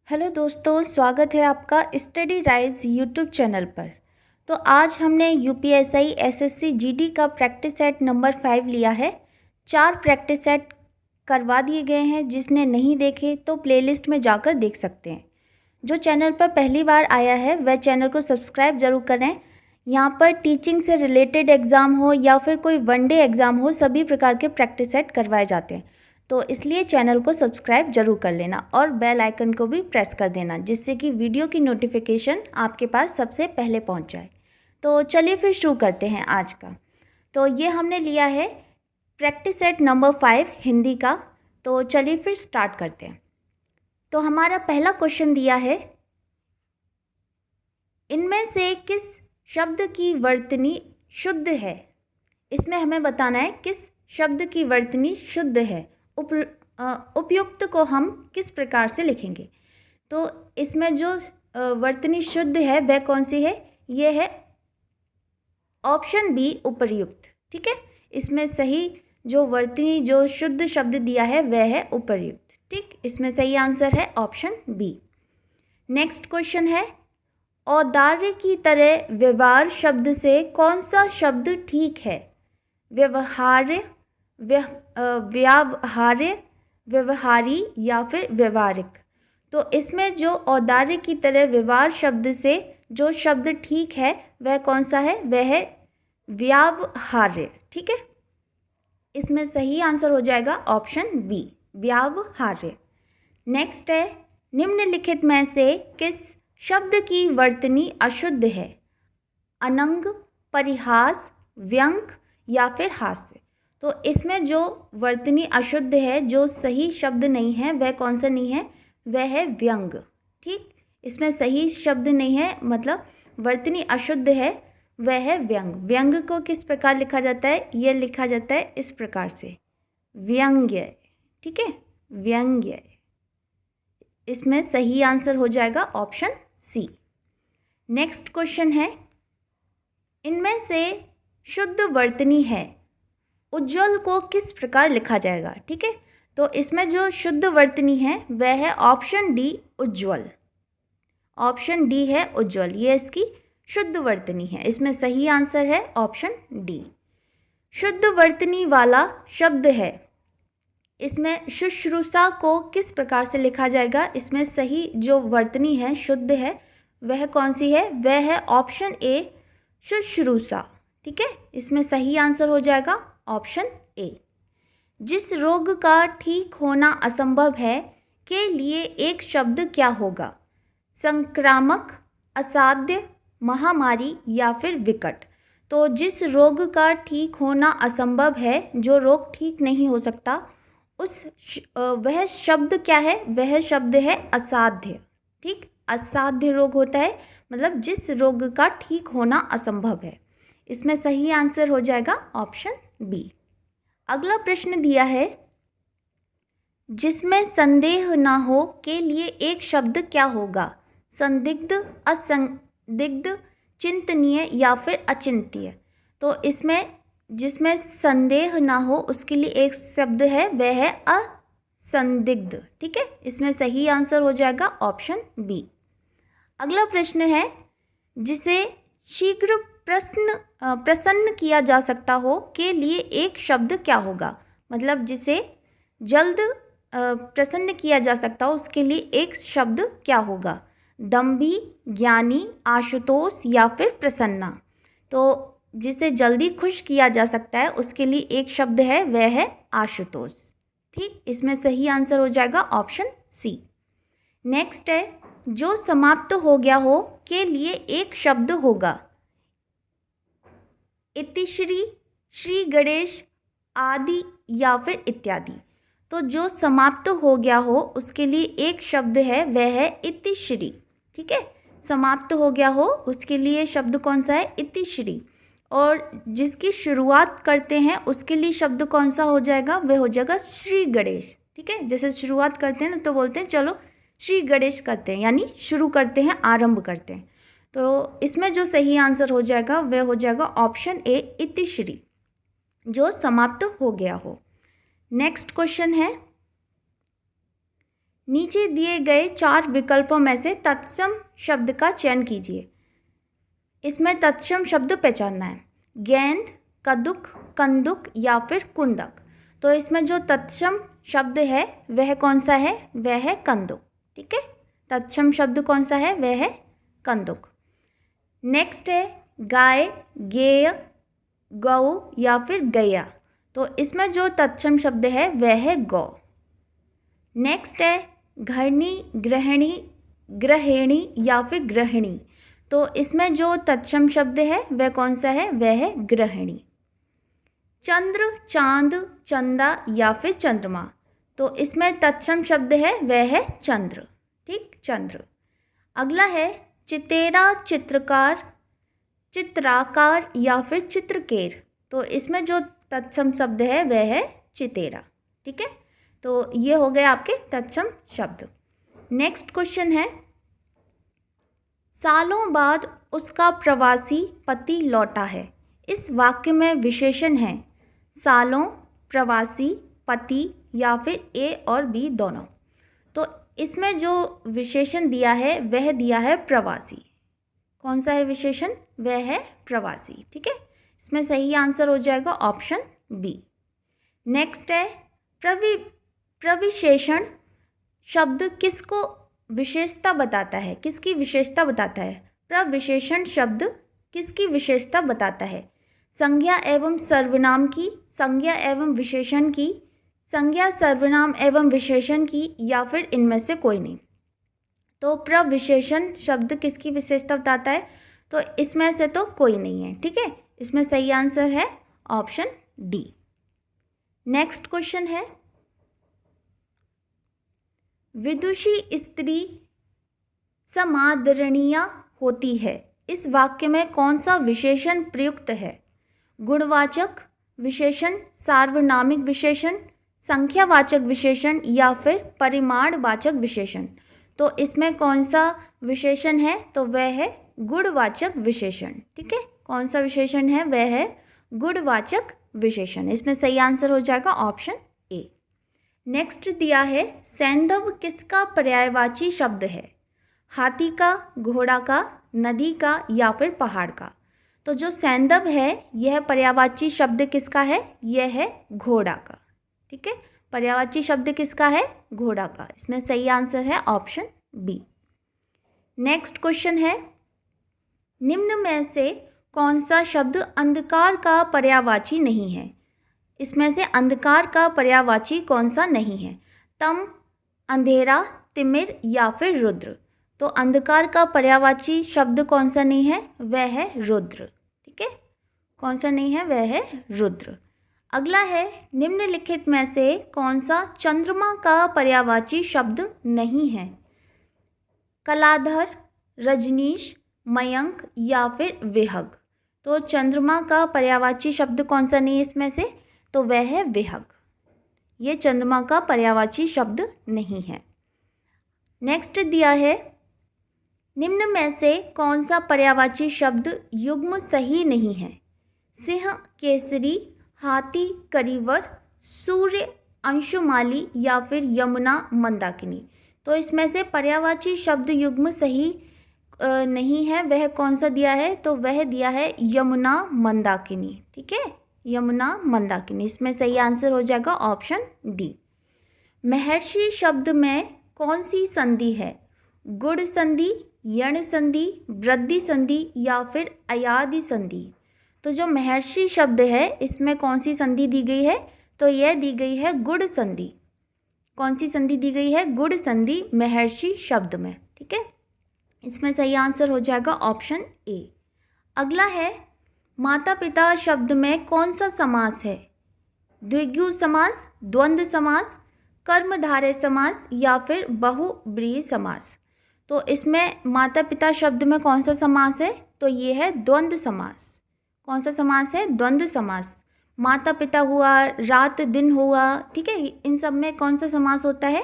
Hello दोस्तों, स्वागत है आपका स्टडी राइज यूट्यूब चैनल पर। तो आज हमने यूपीएससी एसएससी जीडी का प्रैक्टिस सेट नंबर 5 लिया है। 4 प्रैक्टिस सेट करवा दिए गए हैं। जिसने नहीं देखे तो प्लेलिस्ट में जाकर देख सकते हैं। जो चैनल पर पहली बार आया है वह चैनल को सब्सक्राइब ज़रूर करें। यहाँ पर टीचिंग से रिलेटेड एग्ज़ाम हो या फिर कोई वनडे एग्ज़ाम हो, सभी प्रकार के प्रैक्टिस सेट करवाए जाते हैं। तो इसलिए चैनल को सब्सक्राइब जरूर कर लेना और बेल आइकन को भी प्रेस कर देना, जिससे कि वीडियो की नोटिफिकेशन आपके पास सबसे पहले पहुंच जाए। तो चलिए फिर शुरू करते हैं आज का। तो ये हमने लिया है प्रैक्टिस सेट नंबर 5 हिंदी का। तो चलिए फिर स्टार्ट करते हैं। तो हमारा पहला क्वेश्चन दिया है, इनमें से किस शब्द की वर्तनी शुद्ध है। इसमें हमें बताना है किस शब्द की वर्तनी शुद्ध है। उपयुक्त को हम किस प्रकार से लिखेंगे। तो इसमें जो वर्तनी शुद्ध है वह कौन सी है, ये है ऑप्शन बी उपर्युक्त। ठीक है, इसमें सही जो वर्तनी जो शुद्ध शब्द दिया है वह है उपर्युक्त। ठीक, इसमें सही आंसर है ऑप्शन बी। नेक्स्ट क्वेश्चन है, औदार्य की तरह व्यवहार शब्द से कौन सा शब्द ठीक है। व्यवहार्य, व्यावहार्य, व्यवहारी या फिर व्यवहारिक। तो इसमें जो औदार्य की तरह व्यवहार शब्द से जो शब्द ठीक है वह कौन सा है, वह है व्यावहार्य। ठीक है, इसमें सही आंसर हो जाएगा ऑप्शन बी, व्यावहार्य। नेक्स्ट है, निम्नलिखित में से किस शब्द की वर्तनी अशुद्ध है। अनंग, परिहास, व्यंग या फिर हास्य। तो इसमें जो वर्तनी अशुद्ध है, जो सही शब्द नहीं है, वह कौन सा नहीं है, वह है व्यंग। ठीक, इसमें सही शब्द नहीं है, मतलब वर्तनी अशुद्ध है, वह है व्यंग। व्यंग को किस प्रकार लिखा जाता है, यह लिखा जाता है इस प्रकार से, व्यंग्य। ठीक है, व्यंग्य। इसमें सही आंसर हो जाएगा ऑप्शन सी। नेक्स्ट क्वेश्चन है, इनमें से शुद्ध वर्तनी है, उज्ज्वल को किस प्रकार लिखा जाएगा। ठीक है, तो इसमें जो शुद्ध वर्तनी है वह है ऑप्शन डी, उज्ज्वल। ऑप्शन डी है उज्ज्वल, ये इसकी शुद्ध वर्तनी है। इसमें सही आंसर है ऑप्शन डी। शुद्ध वर्तनी वाला शब्द है, इसमें शुश्रूषा को किस प्रकार से लिखा जाएगा। इसमें सही जो वर्तनी है शुद्ध है वह कौन सी है, वह है ऑप्शन ए, शुश्रूषा। ठीक है, इसमें सही आंसर हो जाएगा ऑप्शन ए। जिस रोग का ठीक होना असंभव है के लिए एक शब्द क्या होगा। संक्रामक, असाध्य, महामारी या फिर विकट। तो जिस रोग का ठीक होना असंभव है, जो रोग ठीक नहीं हो सकता, वह शब्द क्या है, वह शब्द है असाध्य। ठीक, असाध्य रोग होता है, मतलब जिस रोग का ठीक होना असंभव है। इसमें सही आंसर हो जाएगा ऑप्शन बी। अगला प्रश्न दिया है, जिसमें संदेह ना हो के लिए एक शब्द क्या होगा। संदिग्ध, असंदिग्ध, चिंतनीय या फिर अचिंत्य। तो इसमें जिसमें संदेह ना हो उसके लिए एक शब्द है, वह है असंदिग्ध। ठीक है, इसमें सही आंसर हो जाएगा ऑप्शन बी। अगला प्रश्न है, जिसे शीघ्र प्रसन्न किया जा सकता हो के लिए एक शब्द क्या होगा। मतलब जिसे जल्द प्रसन्न किया जा सकता हो उसके लिए एक शब्द क्या होगा। दम्भी, ज्ञानी, आशुतोष या फिर प्रसन्ना। तो जिसे जल्दी खुश किया जा सकता है उसके लिए एक शब्द है, वह है आशुतोष। ठीक, इसमें सही आंसर हो जाएगा ऑप्शन सी। नेक्स्ट है, जो समाप्त हो गया हो के लिए एक शब्द होगा। इतिश्री, श्री गणेश, आदि या फिर इत्यादि। तो जो समाप्त हो गया हो उसके लिए एक शब्द है, वह है इतिश्री। ठीक है, समाप्त हो गया हो उसके लिए शब्द कौन सा है, इतिश्री। और जिसकी शुरुआत करते हैं उसके लिए शब्द कौन सा हो जाएगा, वह हो जाएगा श्री गणेश। ठीक है, जैसे शुरुआत करते हैं ना तो बोलते हैं चलो श्री गणेश करते हैं, यानी शुरू करते हैं, आरंभ करते हैं। तो इसमें जो सही आंसर हो जाएगा वह हो जाएगा ऑप्शन ए, इतिश्री, जो समाप्त हो गया हो। नेक्स्ट क्वेश्चन है, नीचे दिए गए 4 विकल्पों में से तत्सम शब्द का चयन कीजिए। इसमें तत्सम शब्द पहचानना है। गेंद, कदुक, कंदुक या फिर कुंदक। तो इसमें जो तत्सम शब्द है वह कौन सा है? वह है कंदुक। ठीक है, तत्सम शब्द कौन सा है? वह है कंदुक। नेक्स्ट है गाय, गेय, गौ या फिर गैया। तो इसमें जो तत्सम शब्द है वह है गौ। नेक्स्ट है घरनी, गृहिणी, ग्रहेणी या फिर गृहिणी। तो इसमें जो तत्सम शब्द है वह कौन सा है? वह है गृहिणी। चंद्र, चांद, चंदा या फिर चंद्रमा। तो इसमें तत्सम शब्द है वह है चंद्र। ठीक, चंद्र। अगला है चितेरा, चित्रकार, चित्राकार या फिर चित्रकेर। तो इसमें जो तत्सम शब्द है वह है चितेरा। ठीक है, तो ये हो गए आपके तत्सम शब्द। नेक्स्ट क्वेश्चन है सालों बाद उसका प्रवासी पति लौटा है। इस वाक्य में विशेषण है सालों, प्रवासी, पति या फिर ए और बी दोनों। तो इसमें जो विशेषण दिया है वह दिया है प्रवासी। कौन सा है विशेषण? वह है प्रवासी। ठीक है, इसमें सही आंसर हो जाएगा ऑप्शन बी। नेक्स्ट है प्रविशेषण शब्द किसको विशेषता बताता है? किसकी विशेषता बताता है? प्रविशेषण शब्द किसकी विशेषता बताता है? संज्ञा एवं सर्वनाम की, संज्ञा एवं विशेषण की, संज्ञा, सर्वनाम एवं विशेषण की या फिर इनमें से कोई नहीं। तो प्रविशेषण शब्द किसकी विशेषता बताता है? तो इसमें से तो कोई नहीं है। ठीक है, इसमें सही आंसर है ऑप्शन डी। नेक्स्ट क्वेश्चन है विदुषी स्त्री समादरणीय होती है। इस वाक्य में कौन सा विशेषण प्रयुक्त है? गुणवाचक विशेषण, सार्वनामिक विशेषण, संख्यावाचक विशेषण या फिर परिमाणवाचक विशेषण। तो इसमें कौन सा विशेषण है? तो वह है गुणवाचक विशेषण। ठीक है, कौन सा विशेषण है? वह है गुणवाचक विशेषण। इसमें सही आंसर हो जाएगा ऑप्शन ए। नेक्स्ट दिया है सैंधव किसका पर्यायवाची शब्द है? हाथी का, घोड़ा का, नदी का या फिर पहाड़ का। तो जो सैंधव है यह पर्यायवाची शब्द किसका है? यह है घोड़ा का। ठीक है, पर्यायवाची शब्द किसका है? घोड़ा का। इसमें सही आंसर है ऑप्शन बी। नेक्स्ट क्वेश्चन है निम्न में से कौन सा शब्द अंधकार का पर्यायवाची नहीं है? इसमें से अंधकार का पर्यायवाची कौन सा नहीं है? तम, अंधेरा, तिमिर या फिर रुद्र। तो अंधकार का पर्यायवाची शब्द कौन सा नहीं है? वह है रुद्र। ठीक है, कौन सा नहीं है? वह है रुद्र। अगला है निम्नलिखित में से कौन सा चंद्रमा का पर्यायवाची शब्द नहीं है? कलाधर, रजनीश, मयंक या फिर विहग। तो चंद्रमा का पर्यायवाची शब्द कौन सा नहीं है इसमें से? तो वह है विहग। ये चंद्रमा का पर्यायवाची शब्द नहीं है। नेक्स्ट दिया है निम्न में से कौन सा पर्यायवाची शब्द युग्म सही नहीं है? सिंह, केसरी, हाथी, करीवर, सूर्य, अंशुमाली या फिर यमुना, मंदाकिनी। तो इसमें से पर्यायवाची शब्द युग्म सही नहीं है, वह कौन सा दिया है? तो वह दिया है यमुना, मंदाकिनी। ठीक है, यमुना, मंदाकिनी। इसमें सही आंसर हो जाएगा ऑप्शन डी। महर्षि शब्द में कौन सी संधि है? गुण संधि, यण संधि, वृद्धि संधि या फिर अयादि संधि। तो जो महर्षि शब्द है इसमें कौन सी संधि दी गई है? तो यह दी गई है गुण संधि। कौन सी संधि दी गई है? गुण संधि महर्षि शब्द में। ठीक है, इसमें सही आंसर हो जाएगा ऑप्शन ए। अगला है माता पिता शब्द में कौन सा समास है? द्विगु समास, द्वंद्व समास, कर्मधारय समास या फिर बहुब्रीहि समास। तो इसमें माता पिता शब्द में कौन सा समास है? तो ये है द्वंद्व समास। कौन सा समास है? द्वंद्व समास। माता पिता हुआ, रात दिन हुआ, ठीक है, इन सब में कौन सा समास होता है?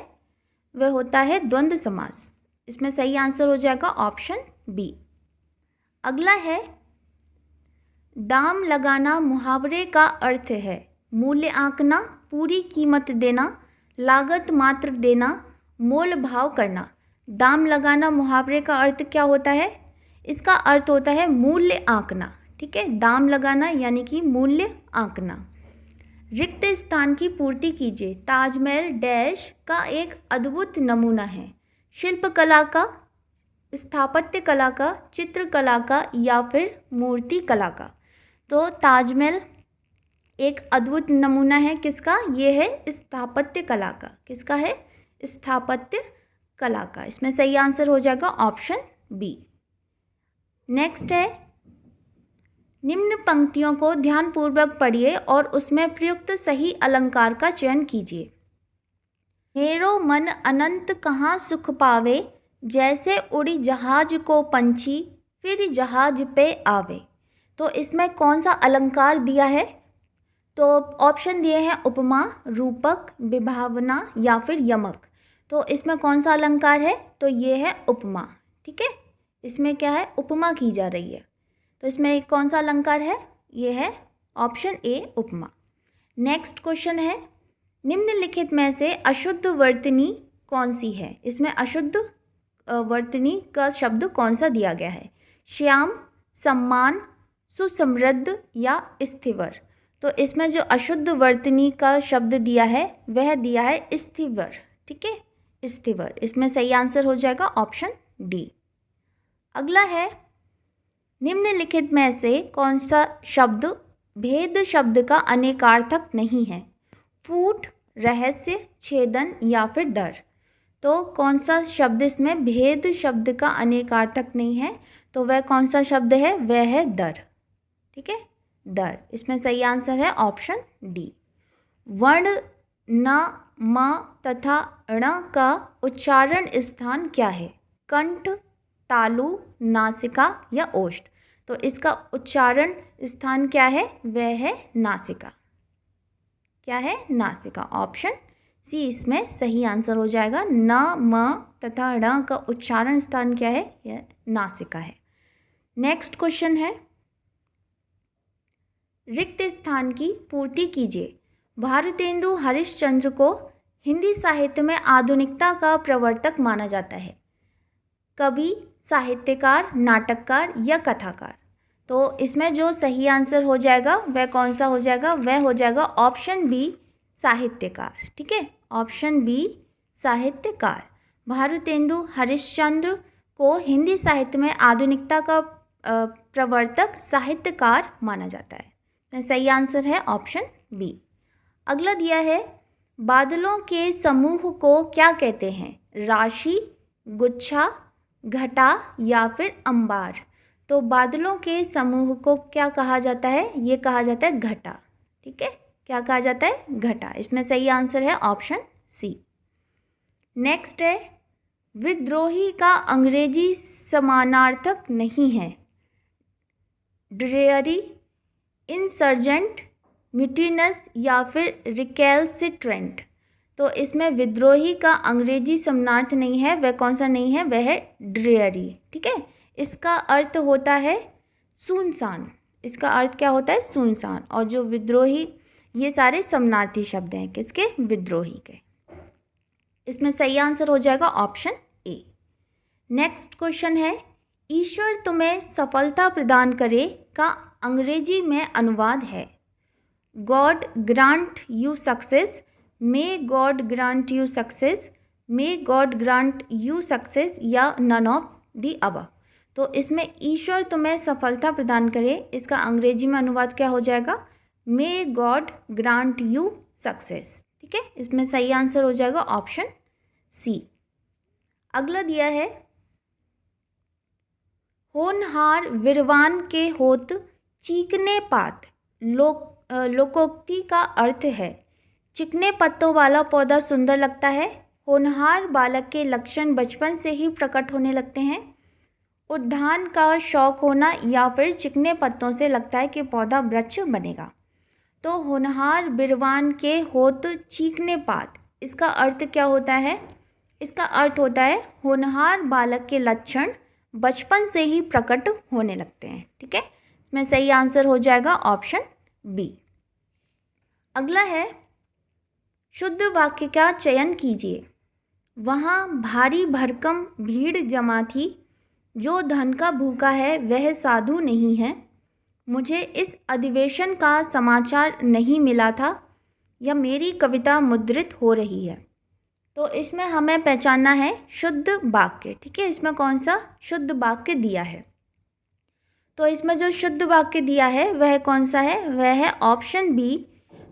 वह होता है द्वंद्व समास। इसमें सही आंसर हो जाएगा ऑप्शन बी। अगला है दाम लगाना मुहावरे का अर्थ है मूल्य आंकना, पूरी कीमत देना, लागत मात्र देना, मोल भाव करना। दाम लगाना मुहावरे का अर्थ क्या होता है? इसका अर्थ होता है मूल्य आंकना। ठीक है, दाम लगाना यानी कि मूल्य आंकना। रिक्त स्थान की पूर्ति कीजिए। ताजमहल डैश का एक अद्भुत नमूना है। शिल्पकला का, स्थापत्य कला का, चित्रकला का या फिर मूर्ति कला का। तो ताजमहल एक अद्भुत नमूना है किसका? ये है स्थापत्य कला का। किसका है? स्थापत्य कला का। इसमें सही आंसर हो जाएगा ऑप्शन बी। नेक्स्ट है, निम्न पंक्तियों को ध्यानपूर्वक पढ़िए और उसमें प्रयुक्त सही अलंकार का चयन कीजिए। मेरो मन अनंत कहाँ सुख पावे, जैसे उड़ी जहाज को पंछी फिर जहाज पे आवे। तो इसमें कौन सा अलंकार दिया है? तो ऑप्शन दिए हैं उपमा, रूपक, विभावना या फिर यमक। तो इसमें कौन सा अलंकार है? तो ये है उपमा। ठीक है, इसमें क्या है? उपमा की जा रही है। तो इसमें कौन सा अलंकार है? ये है option A upma. Next question है, निम्नलिखित में से अशुद्ध वर्तनी कौन सी है? इसमें अशुद्ध वर्तनी का शब्द कौन सा दिया गया है? श्याम, सम्मान, सुसमृद्ध या स्थिवर। तो इसमें जो अशुद्ध वर्तनी का शब्द दिया है वह दिया है स्थिवर। ठीक है, स्थिवर। इसमें सही आंसर हो जाएगा ऑप्शन डी। अगला है, निम्नलिखित में से कौन सा शब्द भेद शब्द का अनेकार्थक नहीं है? फूट, रहस्य, छेदन या फिर दर। तो कौन सा शब्द इसमें भेद शब्द का अनेकार्थक नहीं है? तो वह कौन सा शब्द है? वह है दर। ठीक है, दर। इसमें सही आंसर है ऑप्शन डी। वर्ण न, म तथा ण का उच्चारण स्थान क्या है? कंठ, तालु, नासिका या ओष्ठ। तो इसका उच्चारण स्थान क्या है? वह है नासिका। क्या है? नासिका। ऑप्शन सी इसमें सही आंसर हो जाएगा। न, म तथा ण का उच्चारण स्थान क्या है? यह नासिका है। नेक्स्ट क्वेश्चन है, रिक्त स्थान की पूर्ति कीजिए। भारतेंदु हरिश्चंद्र को हिंदी साहित्य में आधुनिकता का प्रवर्तक माना जाता है। कवि, साहित्यकार, नाटककार या कथाकार। तो इसमें जो सही आंसर हो जाएगा वह कौन सा हो जाएगा? वह हो जाएगा ऑप्शन बी, साहित्यकार। ठीक है, ऑप्शन बी, साहित्यकार। भारतेंदु हरिश्चंद्र को हिंदी साहित्य में आधुनिकता का प्रवर्तक साहित्यकार माना जाता है। सही आंसर है ऑप्शन बी। अगला दिया है, बादलों के समूह को क्या कहते हैं? राशि, गुच्छा, घटा या फिर अंबार। तो बादलों के समूह को क्या कहा जाता है? ये कहा जाता है घटा। ठीक है, क्या कहा जाता है? घटा। इसमें सही आंसर है ऑप्शन सी। नेक्स्ट है, विद्रोही का अंग्रेजी समानार्थक नहीं है। ड्रेयरी, इंसर्जेंट, म्यूटिनस या फिर रिकैल्सिट्रेंट। तो इसमें विद्रोही का अंग्रेजी समानार्थ नहीं है। वह कौन सा नहीं है? वह है ड्रेयरी। ठीक है, इसका अर्थ होता है सुनसान। इसका अर्थ क्या होता है? सुनसान। और जो विद्रोही, ये सारे समानार्थी शब्द हैं किसके? विद्रोही के। इसमें सही आंसर हो जाएगा ऑप्शन ए। नेक्स्ट क्वेश्चन है, ईश्वर तुम्हें सफलता प्रदान करे का अंग्रेजी में अनुवाद है। God grant you success, may God grant you success, may God grant you success या नन ऑफ दी अबव। तो इसमें ईश्वर तुम्हें सफलता प्रदान करे, इसका अंग्रेजी में अनुवाद क्या हो जाएगा? May God grant you success. ठीक है, इसमें सही आंसर हो जाएगा ऑप्शन सी। अगला दिया है, होनहार विरवान के होत चीकने पात। लोकोक्ति का अर्थ है चिकने पत्तों वाला पौधा सुंदर लगता है। होनहार बालक के लक्षण बचपन से ही प्रकट होने लगते हैं। उद्यान का शौक होना या फिर चिकने पत्तों से लगता है कि पौधा वृक्ष बनेगा। तो होनहार बिरवान के होत चीकने पात, इसका अर्थ क्या होता है? इसका अर्थ होता है होनहार बालक के लक्षण बचपन से ही प्रकट होने लगते हैं। ठीक है, इसमें सही आंसर हो जाएगा ऑप्शन बी। अगला है, शुद्ध वाक्य का चयन कीजिए। वहाँ भारी भरकम भीड़ जमा थी, जो धन का भूखा है वह साधु नहीं है। मुझे इस अधिवेशन का समाचार नहीं मिला था, या मेरी कविता मुद्रित हो रही है। तो इसमें हमें पहचानना है शुद्ध वाक्य। ठीक है, इसमें कौन सा शुद्ध वाक्य दिया है। तो इसमें जो शुद्ध वाक्य दिया है वह कौन सा है, वह है ऑप्शन बी,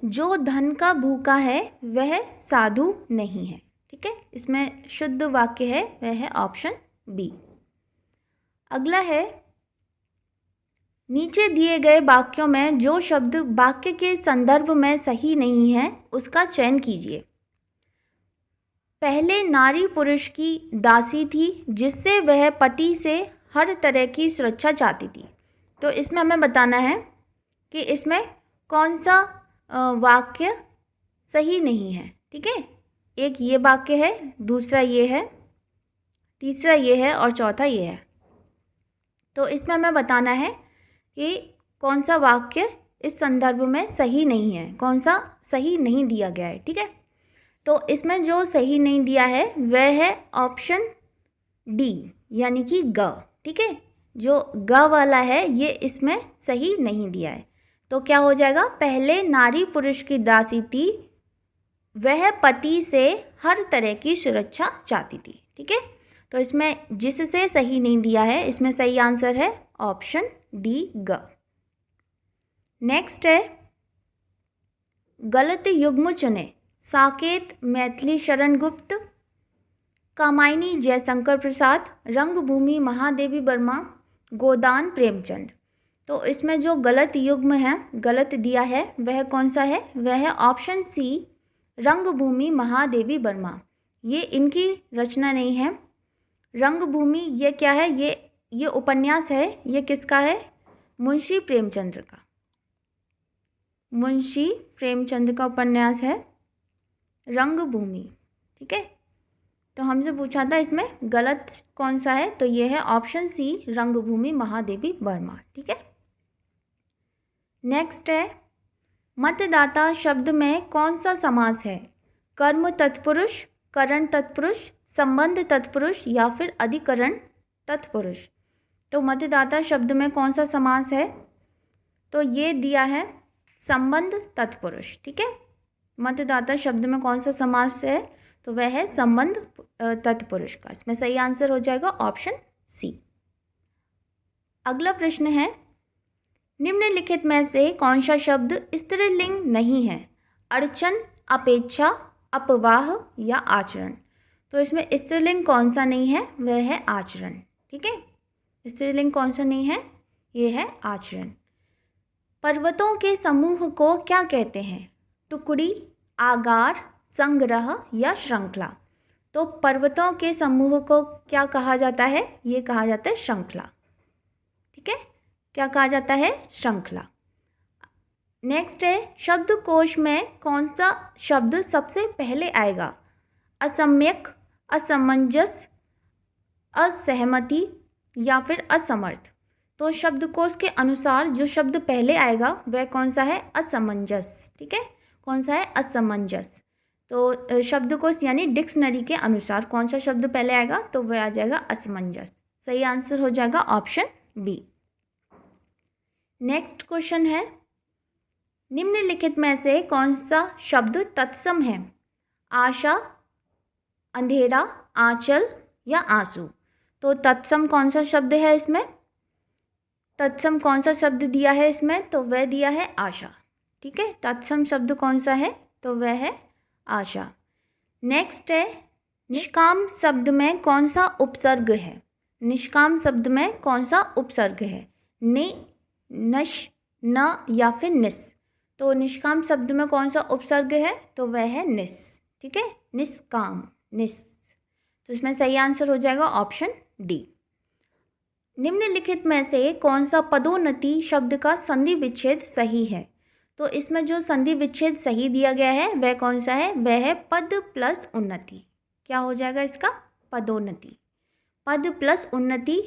जो धन का भूखा है वह साधु नहीं है। ठीक है, इसमें शुद्ध वाक्य है वह है ऑप्शन बी। अगला है, नीचे दिए गए वाक्यों में जो शब्द वाक्य के संदर्भ में सही नहीं है उसका चयन कीजिए। पहले नारी पुरुष की दासी थी, जिससे वह पति से हर तरह की सुरक्षा चाहती थी। तो इसमें हमें बताना है कि इसमें कौन सा वाक्य सही नहीं है। ठीक है, एक ये वाक्य है, दूसरा ये है, तीसरा ये है और चौथा ये है। तो इसमें हमें बताना है कि कौन सा वाक्य इस संदर्भ में सही नहीं है, कौन सा सही नहीं दिया गया है। ठीक है, तो इसमें जो सही नहीं दिया है वह है ऑप्शन डी, यानी कि ग। ठीक है, जो ग वाला है ये इसमें सही नहीं दिया है। तो क्या हो जाएगा, पहले नारी पुरुष की दासी थी, वह पति से हर तरह की सुरक्षा चाहती थी। ठीक है, तो इसमें जिससे सही नहीं दिया है, इसमें सही आंसर है ऑप्शन डी, ग। नेक्स्ट है, गलत युग्म चुने। साकेत मैथिली शरण गुप्त, कामायनी जयशंकर प्रसाद, रंगभूमि महादेवी वर्मा, गोदान प्रेमचंद। तो इसमें जो गलत युग्म है, गलत दिया है, वह कौन सा है, वह है ऑप्शन सी, रंगभूमि महादेवी वर्मा। ये इनकी रचना नहीं है। रंगभूमि ये क्या है, ये उपन्यास है। ये किसका है, मुंशी प्रेमचंद्र का। मुंशी प्रेमचंद का उपन्यास है रंगभूमि। ठीक है, तो हमसे पूछा था इसमें गलत कौन सा है, तो ये है ऑप्शन सी, रंगभूमि महादेवी वर्मा। ठीक है, नेक्स्ट है, मतदाता शब्द में कौन सा समास है, कर्म तत्पुरुष, करण तत्पुरुष, संबंध तत्पुरुष या फिर अधिकरण तत्पुरुष। तो मतदाता शब्द में कौन सा समास है, तो ये दिया है संबंध तत्पुरुष। ठीक है, मतदाता शब्द में कौन सा समास है, तो वह है संबंध तत्पुरुष का। इसमें सही आंसर हो जाएगा ऑप्शन सी। अगला प्रश्न है, निम्नलिखित में से कौन सा शब्द स्त्रीलिंग नहीं है, अड़चन, अपेक्षा, अपवाह या आचरण। तो इसमें स्त्रीलिंग कौन सा नहीं है, वह है आचरण। ठीक है, स्त्रीलिंग कौन सा नहीं है, ये है आचरण। पर्वतों के समूह को क्या कहते हैं, टुकड़ी, आगार, संग्रह या श्रृंखला। तो पर्वतों के समूह को क्या कहा जाता है, ये कहा जाता है श्रृंखला। ठीक है, क्या कहा जाता है, श्रृंखला। नेक्स्ट है, शब्दकोश में कौन सा शब्द सबसे पहले आएगा, असम्यक, असमंजस, असहमति या फिर असमर्थ। तो शब्दकोश के अनुसार जो शब्द पहले आएगा वह कौन सा है, असमंजस। ठीक है, कौन सा है, असमंजस। तो शब्दकोश यानी डिक्शनरी के अनुसार कौन सा शब्द पहले आएगा, तो वह आ जाएगा असमंजस। सही आंसर हो जाएगा ऑप्शन बी। नेक्स्ट क्वेश्चन है, निम्नलिखित में से कौन सा शब्द तत्सम है, आशा, अंधेरा, आंचल या आंसू। तो तत्सम कौन सा शब्द है, इसमें तत्सम कौन सा शब्द दिया है इसमें, तो वह दिया है आशा। ठीक है, तत्सम शब्द कौन सा है, तो वह है आशा। नेक्स्ट है, निष्काम शब्द में कौन सा उपसर्ग है, निष्काम शब्द में कौन सा उपसर्ग है, नि, नश, न या फिर निस। तो निष्काम शब्द में कौन सा उपसर्ग है, तो वह है निस। ठीक है, निष्काम, निस। तो इसमें सही आंसर हो जाएगा ऑप्शन डी। निम्नलिखित में से कौन सा पदोन्नति शब्द का संधि विच्छेद सही है। तो इसमें जो संधि विच्छेद सही दिया गया है वह कौन सा है, वह है पद प्लस उन्नति। क्या हो जाएगा इसका, पदोन्नति। पद प्लस उन्नति,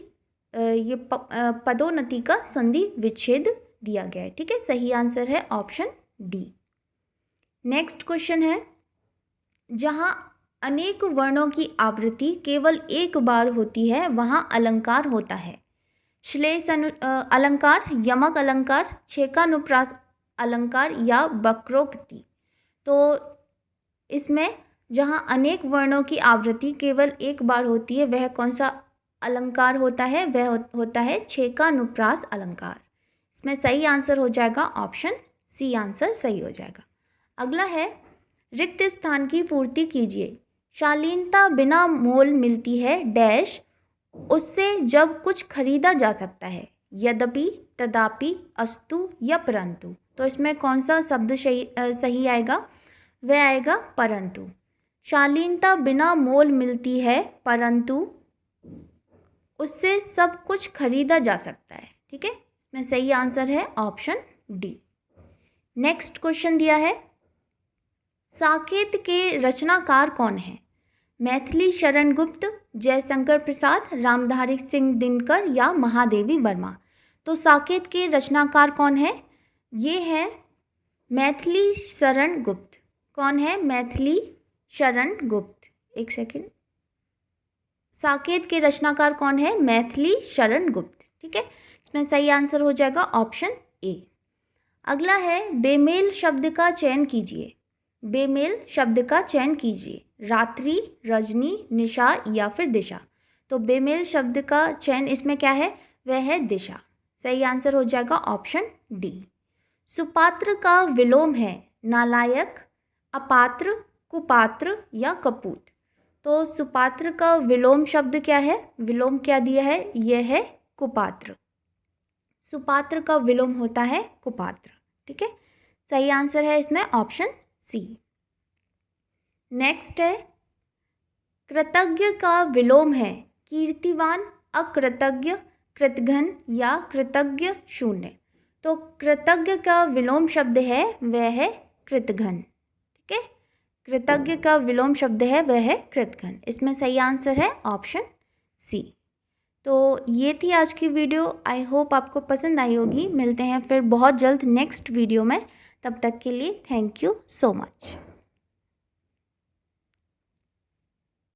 ये पदोन्नति का संधि विच्छेद दिया गया है। ठीक है, सही आंसर है ऑप्शन डी। नेक्स्ट क्वेश्चन है, जहाँ अनेक वर्णों की आवृत्ति केवल एक बार होती है वहाँ अलंकार होता है। श्लेष अलंकार, यमक अलंकार, छेकानुप्रास अलंकार या वक्रोक्ति। तो इसमें जहाँ अनेक वर्णों की आवृत्ति केवल एक बार होती है वह कौन सा अलंकार होता है? वह होता है छेकानुप्रास अलंकार। इसमें सही आंसर हो जाएगा ऑप्शन सी, आंसर सही हो जाएगा। अगला है रिक्त स्थान की पूर्ति कीजिए। शालीनता बिना मोल मिलती है डैश, उससे जब कुछ खरीदा जा सकता है। यद्यपि, तदापि, अस्तु या परंतु। तो इसमें कौन सा शब्द सही आएगा? वह आएगा परंतु। शालीनता बिना मोल मिलती है परंतु उससे सब कुछ खरीदा जा सकता है। ठीक है, इसमें सही आंसर है ऑप्शन डी। नेक्स्ट क्वेश्चन दिया है, साकेत के रचनाकार कौन है? मैथिली शरण गुप्त, जयशंकर प्रसाद, रामधारी सिंह दिनकर या महादेवी वर्मा। तो साकेत के रचनाकार कौन है? ये है मैथिली शरण गुप्त। कौन है? मैथिली शरण गुप्त। एक सेकंड, साकेत के रचनाकार कौन है? मैथिली शरण गुप्त। ठीक है, इसमें सही आंसर हो जाएगा ऑप्शन ए। अगला है बेमेल शब्द का चयन कीजिए। बेमेल शब्द का चयन कीजिए। रात्रि, रजनी, निशा या फिर दिशा। तो बेमेल शब्द का चयन इसमें क्या है? वह है दिशा। सही आंसर हो जाएगा ऑप्शन डी। सुपात्र का विलोम है नालायक, अपात्र, कुपात्र या कपूत। तो सुपात्र का विलोम शब्द क्या है? विलोम क्या दिया है? यह है कुपात्र। सुपात्र का विलोम होता है कुपात्र। ठीक है, सही आंसर है इसमें ऑप्शन सी। नेक्स्ट है कृतज्ञ का विलोम है कीर्तिवान, अकृतज्ञ, कृतघ्न या कृतज्ञ शून्य। तो कृतज्ञ का विलोम शब्द है वह है कृतघ्न। ठीक है, कृतज्ञ का विलोम शब्द है वह है कृतघ्न। इसमें सही आंसर है ऑप्शन सी। तो ये थी आज की वीडियो। आई होप आपको पसंद आई होगी। मिलते हैं फिर बहुत जल्द नेक्स्ट वीडियो में। तब तक के लिए थैंक यू सो मच।